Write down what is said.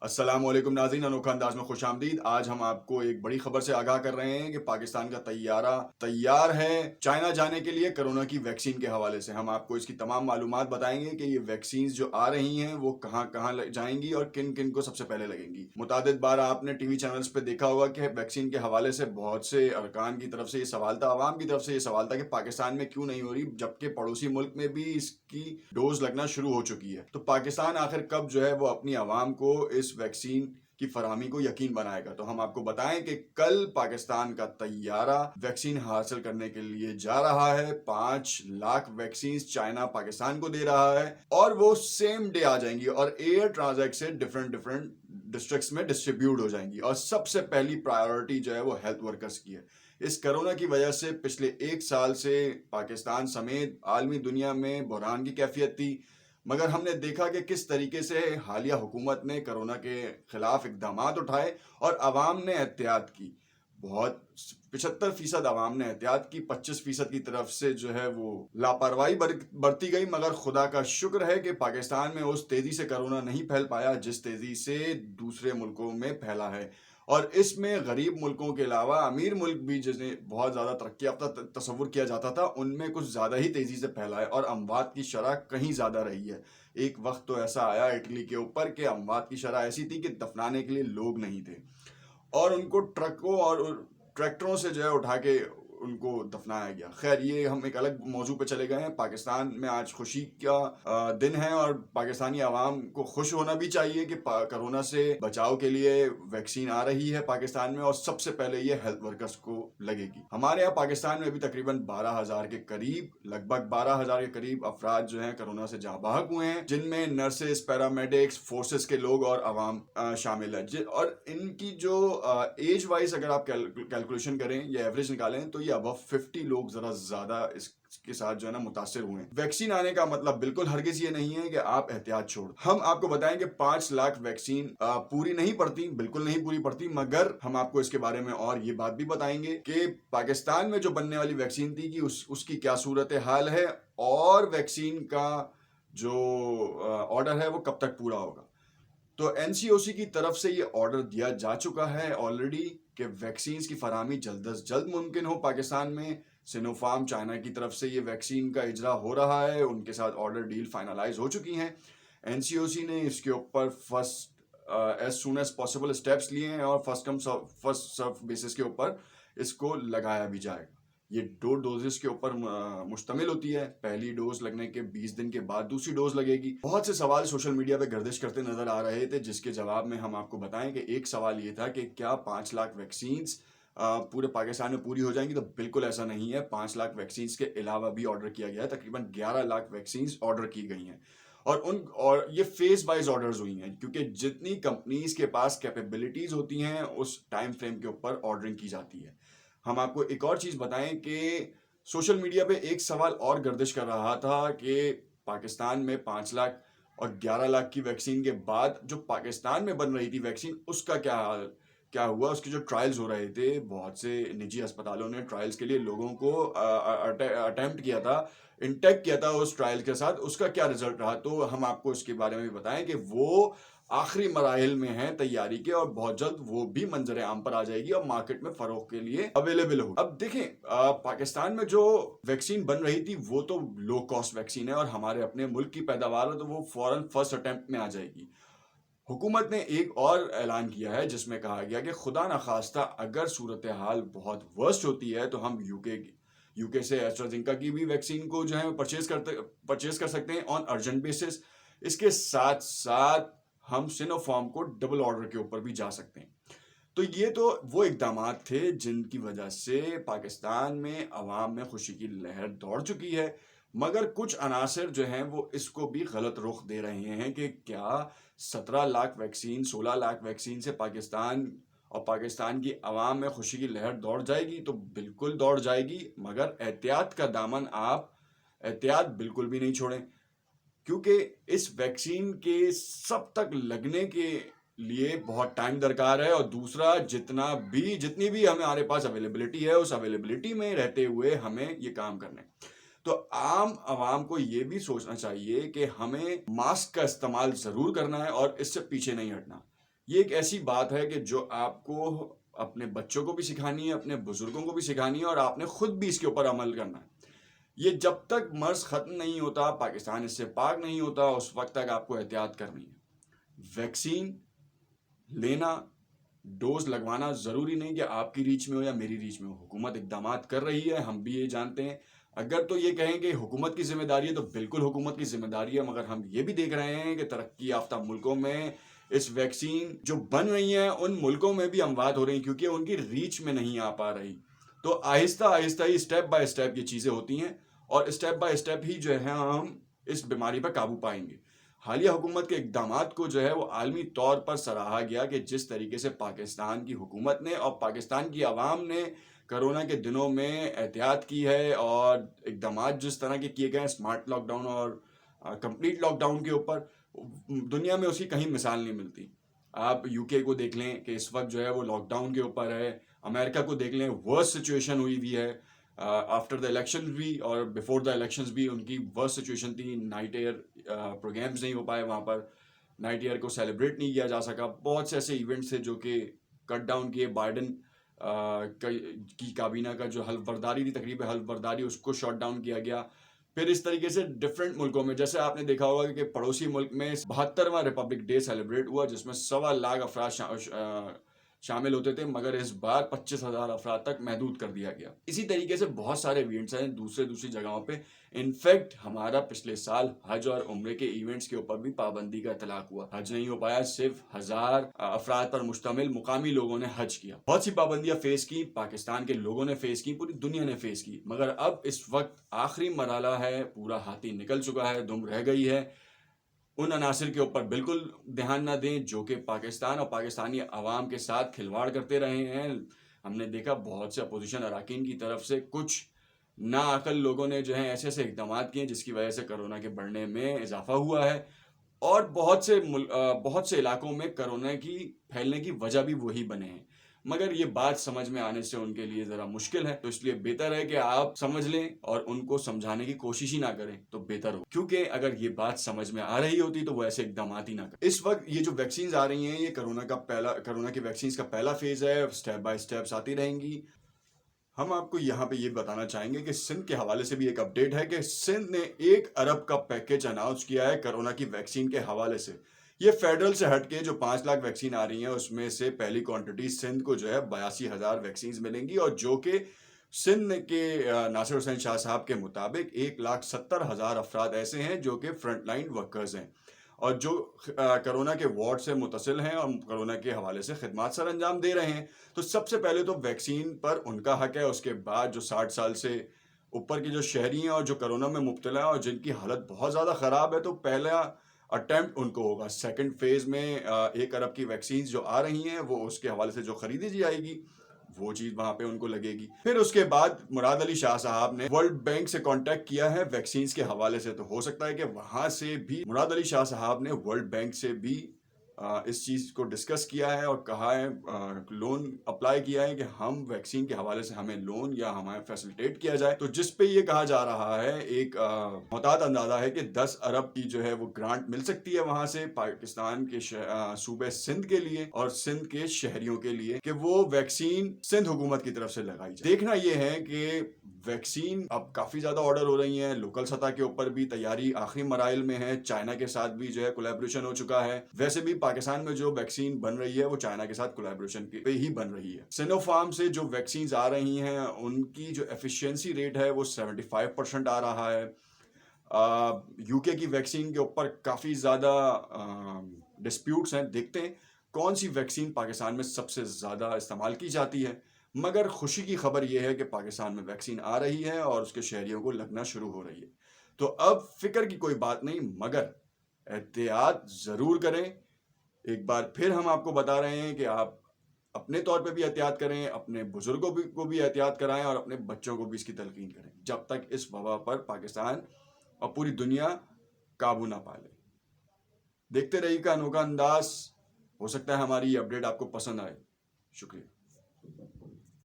السلام علیکم ناظرین، انوکھا انداز میں خوش آمدید۔ آج ہم آپ کو ایک بڑی خبر سے آگاہ کر رہے ہیں کہ پاکستان کا طیارہ تیار ہے چائنا جانے کے لیے کرونا کی ویکسین کے حوالے سے۔ ہم آپ کو اس کی تمام معلومات بتائیں گے کہ یہ ویکسینز جو آ رہی ہیں وہ کہاں کہاں جائیں گی اور کن کن کو سب سے پہلے لگیں گی۔ متعدد بار آپ نے ٹی وی چینلز پہ دیکھا ہوگا کہ ویکسین کے حوالے سے بہت سے ارکان کی طرف سے یہ سوال تھا، عوام کی طرف سے یہ سوال تھا کہ پاکستان میں کیوں نہیں ہو رہی، جبکہ پڑوسی ملک میں بھی اس کی ڈوز لگنا شروع ہو چکی ہے۔ تو پاکستان آخر کب جو ہے وہ اپنی عوام کو اس ویکسین کی فراہمی کو یقین بنائے گا؟ تو ہم آپ کو بتائیں کہ کل پاکستان کا طیارہ ویکسین حاصل کرنے کے لیے جا رہا ہے۔ 5 لاکھ ویکسینز چائنا پاکستان کو دے رہا ہے اور وہ سیم ڈے آ جائیں گی اور ایئر ٹرانزیکٹ سے ڈفرنٹ ڈسٹرکٹس میں ڈسٹریبیوٹ ہو جائیں گی۔ اور سب سے پہلی پرائیورٹی جو ہے وہ ہیلتھ ورکرز کی ہے۔ اس کرونا کی وجہ سے پچھلے 1 سال سے پاکستان سمیت عالمی دنیا میں بحران کی کیفیت تھی، مگر ہم نے دیکھا کہ کس طریقے سے حالیہ حکومت نے کرونا کے خلاف اقدامات اٹھائے اور عوام نے احتیاط کی۔ بہت 75% عوام نے احتیاط کی، 25% کی طرف سے جو ہے وہ لاپرواہی برتی گئی، مگر خدا کا شکر ہے کہ پاکستان میں اس تیزی سے کرونا نہیں پھیل پایا جس تیزی سے دوسرے ملکوں میں پھیلا ہے۔ اور اس میں غریب ملکوں کے علاوہ امیر ملک بھی جنہیں بہت زیادہ ترقی یافتہ تصور کیا جاتا تھا، ان میں کچھ زیادہ ہی تیزی سے پھیلا ہے اور اموات کی شرح کہیں زیادہ رہی ہے۔ ایک وقت تو ایسا آیا اٹلی کے اوپر کہ اموات کی شرح ایسی تھی کہ دفنانے کے لیے لوگ نہیں تھے اور ان کو ٹرکوں اور ٹریکٹروں سے جو ہے اٹھا کے ان کو دفنایا گیا۔ خیر، یہ ہم ایک الگ موضوع پہ چلے گئے ہیں۔ پاکستان میں آج خوشی کا دن ہے اور پاکستانی عوام کو خوش ہونا بھی چاہیے کہ کرونا سے بچاؤ کے لیے ویکسین آ رہی ہے پاکستان میں اور سب سے پہلے یہ ہیلتھ ورکرز کو لگے گی۔ ہمارے یہاں پاکستان میں ابھی تقریباً 12,000 کے قریب لگ بھگ 12,000 کے قریب افراد جو ہیں کرونا سے جاں بحق ہوئے ہیں، جن میں نرسز، پیرامیڈکس، فورسز کے لوگ اور عوام شامل ہے۔ اور ان کی جو ایج وائز اگر آپ کیلکولیشن کریں یا ایوریج نکالیں تو یہ ابو 50 لوگ ذرا زیادہ اس کے ساتھ جو ہے نا متاثر ہوئے ہیں۔ ویکسین آنے کا مطلب بالکل ہرگز یہ نہیں ہے کہ آپ احتیاط چھوڑ۔ ہم آپ کو بتائیں کہ 5 لاکھ ویکسین پوری نہیں پڑتی، بالکل نہیں پوری پڑتی، مگر ہم آپ کو اس کے بارے میں اور یہ بات بھی بتائیں گے کہ پاکستان میں جو بننے والی ویکسین تھی کہ اس کی کیا صورتحال ہے اور ویکسین کا جو آرڈر ہے وہ کب تک پورا ہوگا۔ تو این سی او سی کی طرف سے یہ آرڈر دیا جا چکا ہے آلریڈی کہ ویکسینز کی فراہمی جلد از جلد ممکن ہو پاکستان میں۔ سینو فارم چائنا کی طرف سے یہ ویکسین کا اجرا ہو رہا ہے، ان کے ساتھ آرڈر ڈیل فائنلائز ہو چکی ہیں۔ این سی او سی نے اس کے اوپر first as soon as possible steps لیے ہیں اور first come first serve basis کے اوپر اس کو لگایا بھی جائے گا۔ یہ 2 ڈوزز کے اوپر مشتمل ہوتی ہے۔ پہلی ڈوز لگنے کے 20 دن کے بعد دوسری ڈوز لگے گی۔ بہت سے سوال سوشل میڈیا پہ گردش کرتے نظر آ رہے تھے، جس کے جواب میں ہم آپ کو بتائیں کہ ایک سوال یہ تھا کہ کیا 5 لاکھ ویکسینز پورے پاکستان میں پوری ہو جائیں گی؟ تو بالکل ایسا نہیں ہے۔ 5 لاکھ ویکسینز کے علاوہ بھی آرڈر کیا گیا ہے، تقریباً 11 لاکھ ویکسینز آرڈر کی گئی ہیں اور یہ فیز وائز آرڈرز ہوئی ہیں، کیونکہ جتنی کمپنیز کے پاس کیپیبلٹیز ہوتی ہیں اس ٹائم فریم کے اوپر آرڈرنگ کی جاتی ہے۔ ہم آپ کو ایک اور چیز بتائیں کہ سوشل میڈیا پہ ایک سوال اور گردش کر رہا تھا کہ پاکستان میں 5 لاکھ اور 11 لاکھ کی ویکسین کے بعد جو پاکستان میں بن رہی تھی ویکسین، اس کا کیا ہوا؟ اس کے جو ٹرائلز ہو رہے تھے، بہت سے نجی ہسپتالوں نے ٹرائلز کے لیے لوگوں کو اٹیمپٹ کیا تھا، انٹیک کیا تھا اس ٹرائل کے ساتھ، اس کا کیا رزلٹ رہا؟ تو ہم آپ کو اس کے بارے میں بھی بتائیں کہ وہ آخری مراحل میں ہیں تیاری کے اور بہت جلد وہ بھی منظر عام پر آ جائے گی اور مارکیٹ میں فروخت کے لیے اویلیبل ہوگی۔ اب دیکھیں، پاکستان میں جو ویکسین بن رہی تھی وہ تو لو کاسٹ ویکسین ہے اور ہمارے اپنے ملک کی پیداوار ہے، تو وہ فوراً فرسٹ اٹیمپٹ میں آ جائے گی۔ حکومت نے ایک اور اعلان کیا ہے جس میں کہا گیا کہ خدا نخواستہ اگر صورتحال بہت ورسٹ ہوتی ہے تو ہم یو کے سے ایسٹرازینکا کی بھی ویکسین کو جو ہے پرچیز کر سکتے ہیں آن ارجنٹ بیسس۔ اس کے ساتھ ساتھ ہم سینو فارم کو ڈبل آرڈر کے اوپر بھی جا سکتے ہیں۔ تو یہ تو وہ اقدامات تھے جن کی وجہ سے پاکستان میں عوام میں خوشی کی لہر دوڑ چکی ہے، مگر کچھ عناصر جو ہیں وہ اس کو بھی غلط رخ دے رہے ہیں کہ کیا 17 لاکھ ویکسین، 16 لاکھ ویکسین سے پاکستان کی عوام میں خوشی کی لہر دوڑ جائے گی؟ تو بالکل دوڑ جائے گی، مگر احتیاط کا دامن آپ احتیاط بالکل بھی نہیں چھوڑیں، کیونکہ اس ویکسین کے سب تک لگنے کے لیے بہت ٹائم درکار ہے، اور دوسرا جتنی بھی ہمارے پاس اویلیبلٹی ہے اس اویلیبلٹی میں رہتے ہوئے ہمیں یہ کام کرنا ہے۔ تو عام عوام کو یہ بھی سوچنا چاہیے کہ ہمیں ماسک کا استعمال ضرور کرنا ہے اور اس سے پیچھے نہیں ہٹنا۔ یہ ایک ایسی بات ہے کہ جو آپ کو اپنے بچوں کو بھی سکھانی ہے، اپنے بزرگوں کو بھی سکھانی ہے، اور آپ نے خود بھی اس کے اوپر عمل کرنا ہے۔ یہ جب تک مرض ختم نہیں ہوتا، پاکستان اس سے پاک نہیں ہوتا، اس وقت تک آپ کو احتیاط کرنی ہے۔ ویکسین لینا، ڈوز لگوانا ضروری نہیں کہ آپ کی ریچ میں ہو یا میری ریچ میں ہو۔ حکومت اقدامات کر رہی ہے، ہم بھی یہ جانتے ہیں۔ اگر تو یہ کہیں کہ حکومت کی ذمہ داری ہے تو بالکل حکومت کی ذمہ داری ہے، مگر ہم یہ بھی دیکھ رہے ہیں کہ ترقی یافتہ ملکوں میں اس ویکسین جو بن رہی ہیں ان ملکوں میں بھی اموات ہو رہی ہیں کیونکہ ان کی ریچ میں نہیں آ پا رہی۔ تو آہستہ آہستہ ہی اسٹیپ بائی اسٹیپ یہ چیزیں ہوتی ہیں، اور اسٹیپ بائی اسٹیپ ہی جو ہے ہم اس بیماری پر قابو پائیں گے۔ حالیہ حکومت کے اقدامات کو جو ہے وہ عالمی طور پر سراہا گیا کہ جس طریقے سے پاکستان کی حکومت نے اور پاکستان کی عوام نے کرونا کے دنوں میں احتیاط کی ہے، اور اقدامات جس طرح کے کیے گئے ہیں اسمارٹ لاک ڈاؤن اور کمپلیٹ لاک ڈاؤن کے اوپر، دنیا میں اس کی کہیں مثال نہیں ملتی۔ آپ یو کے کو دیکھ لیں کہ اس وقت جو ہے وہ لاک ڈاؤن کے اوپر ہے، امریکہ کو دیکھ لیں ورسٹ سچویشن ہوئی ہے، آفٹر دا الیکشن بھی اور بیفور دا الیکشنز بھی ان کی ورسٹ سچویشن تھی۔ نائٹ ایئر پروگرامز نہیں ہو پائے وہاں پر، نائٹ ایئر کو سیلیبریٹ نہیں کیا جا سکا۔ بہت سے ایسے ایونٹس تھے جو کہ کٹ ڈاؤن کیے، بائیڈن کی کابینہ کا جو حلف برداری تھی، تقریباً حلف برداری، اس کو شاٹ ڈاؤن کیا گیا۔ پھر اس طریقے سے ڈفرینٹ ملکوں میں، جیسے آپ نے دیکھا ہوگا کہ پڑوسی ملک میں 72واں ریپبلک ڈے سیلیبریٹ ہوا جس میں 1.25 لاکھ افراد شامل ہوتے تھے، مگر اس بار 25,000 افراد تک محدود کر دیا گیا۔ اسی طریقے سے بہت سارے ایونٹس ہیں دوسری جگہوں پہ۔ انفیکٹ ہمارا پچھلے سال حج اور عمرے کے ایونٹس کے اوپر بھی پابندی کا اطلاق ہوا، حج نہیں ہو پایا، صرف 1000 افراد پر مشتمل مقامی لوگوں نے حج کیا۔ بہت سی پابندیاں فیس کی، پاکستان کے لوگوں نے فیس کی، پوری دنیا نے فیس کی، مگر اب اس وقت آخری مرحلہ ہے، پورا ہاتھی نکل چکا ہے، دم رہ گئی ہے۔ ان عناصر کے اوپر بالکل دھیان نہ دیں جو کہ پاکستان اور پاکستانی عوام کے ساتھ کھلواڑ کرتے رہے ہیں۔ ہم نے دیکھا بہت سے اپوزیشن اراکین کی طرف سے کچھ ناعقل لوگوں نے جو ہے ایسے ایسے اقدامات کیے جس کی وجہ سے کرونا کے بڑھنے میں اضافہ ہوا ہے، اور بہت سے علاقوں میں کرونا کی پھیلنے کی وجہ بھی وہی بنے ہیں، مگر یہ بات سمجھ میں آنے سے ان کے لیے ذرا مشکل ہے۔ تو اس لیے بہتر ہے کہ آپ سمجھ لیں اور ان کو سمجھانے کی کوشش ہی نہ کریں تو بہتر ہو، کیونکہ اگر یہ بات سمجھ میں آ رہی ہوتی تو وہ ایسے اقدامات ہی نہ کریں۔ اس وقت یہ جو ویکسینز آ رہی ہیں، یہ کرونا کی ویکسینز کا پہلا فیز ہے، اسٹیپ بائی اسٹیپس آتی رہیں گی۔ ہم آپ کو یہاں پہ یہ بتانا چاہیں گے کہ سندھ کے حوالے سے بھی ایک اپڈیٹ ہے کہ سندھ نے 1 ارب کا پیکیج اناؤنس کیا ہے کرونا کی ویکسین کے حوالے سے۔ یہ فیڈرل سے ہٹ کے جو 5 لاکھ ویکسین آ رہی ہیں اس میں سے پہلی کوانٹٹی سندھ کو جو ہے 82,000 ویکسینز ملیں گی، اور جو کہ سندھ کے ناصر حسین شاہ صاحب کے مطابق 1,70,000 افراد ایسے ہیں جو کہ فرنٹ لائن ورکرز ہیں، اور جو کرونا کے وارڈ سے متصل ہیں اور کرونا کے حوالے سے خدمات سر انجام دے رہے ہیں۔ تو سب سے پہلے تو ویکسین پر ان کا حق ہے، اس کے بعد جو 60 سال سے اوپر کے جو شہری ہیں اور جو کرونا میں مبتلا ہیں اور جن کی حالت بہت زیادہ خراب ہے، تو پہلا اٹیمپٹ ان کو ہوگا۔ سیکنڈ فیز میں 1 ارب کی ویکسینز جو آ رہی ہیں وہ اس کے حوالے سے جو خریدی جائے گی وہ چیز وہاں پہ ان کو لگے گی۔ پھر اس کے بعد مراد علی شاہ صاحب نے ورلڈ بینک سے کانٹیکٹ کیا ہے ویکسینز کے حوالے سے، تو ہو سکتا ہے کہ وہاں سے بھی مراد علی شاہ صاحب نے ورلڈ بینک سے بھی اس چیز کو ڈسکس کیا ہے اور کہا ہے، لون اپلائی کیا ہے کہ ہم ویکسین کے حوالے سے ہمیں لون یا ہمیں فیسلیٹیٹ کیا جائے، تو جس پہ یہ کہا جا رہا ہے، ایک محتاط اندازہ ہے کہ 10 ارب کی جو ہے وہ گرانٹ مل سکتی ہے وہاں سے پاکستان کے صوبے سندھ کے لیے اور سندھ کے شہریوں کے لیے کہ وہ ویکسین سندھ حکومت کی طرف سے لگائی جائے۔ دیکھنا یہ ہے کہ ویکسین اب کافی زیادہ آرڈر ہو رہی ہیں، لوکل سطح کے اوپر بھی تیاری آخری مراحل میں ہے، چائنا کے ساتھ بھی جو ہے کولیبریشن ہو چکا ہے۔ ویسے بھی پاکستان میں جو ویکسین بن رہی ہے وہ چائنا کے ساتھ کولیبریشن پہ ہی بن رہی ہے۔ سینو فارم سے جو ویکسینز آ رہی ہیں ان کی جو ایفیشینسی ریٹ ہے وہ 75% آ رہا ہے۔ یو کے کی ویکسین کے اوپر کافی زیادہ ڈسپیوٹس ہیں، دیکھتے ہیں کون سی ویکسین پاکستان میں سب سے زیادہ استعمال کی جاتی ہے، مگر خوشی کی خبر یہ ہے کہ پاکستان میں ویکسین آ رہی ہے اور اس کے شہریوں کو لگنا شروع ہو رہی ہے۔ تو اب فکر کی کوئی بات نہیں، مگر احتیاط ضرور کریں۔ ایک بار پھر ہم آپ کو بتا رہے ہیں کہ آپ اپنے طور پہ بھی احتیاط کریں، اپنے بزرگوں کو بھی احتیاط کرائیں اور اپنے بچوں کو بھی اس کی تلقین کریں جب تک اس وبا پر پاکستان اور پوری دنیا قابو نہ پا لے۔ دیکھتے رہیے گا انوکھا انداز، ہو سکتا ہے ہماری یہ اپڈیٹ آپ کو پسند آئے۔ شکریہ۔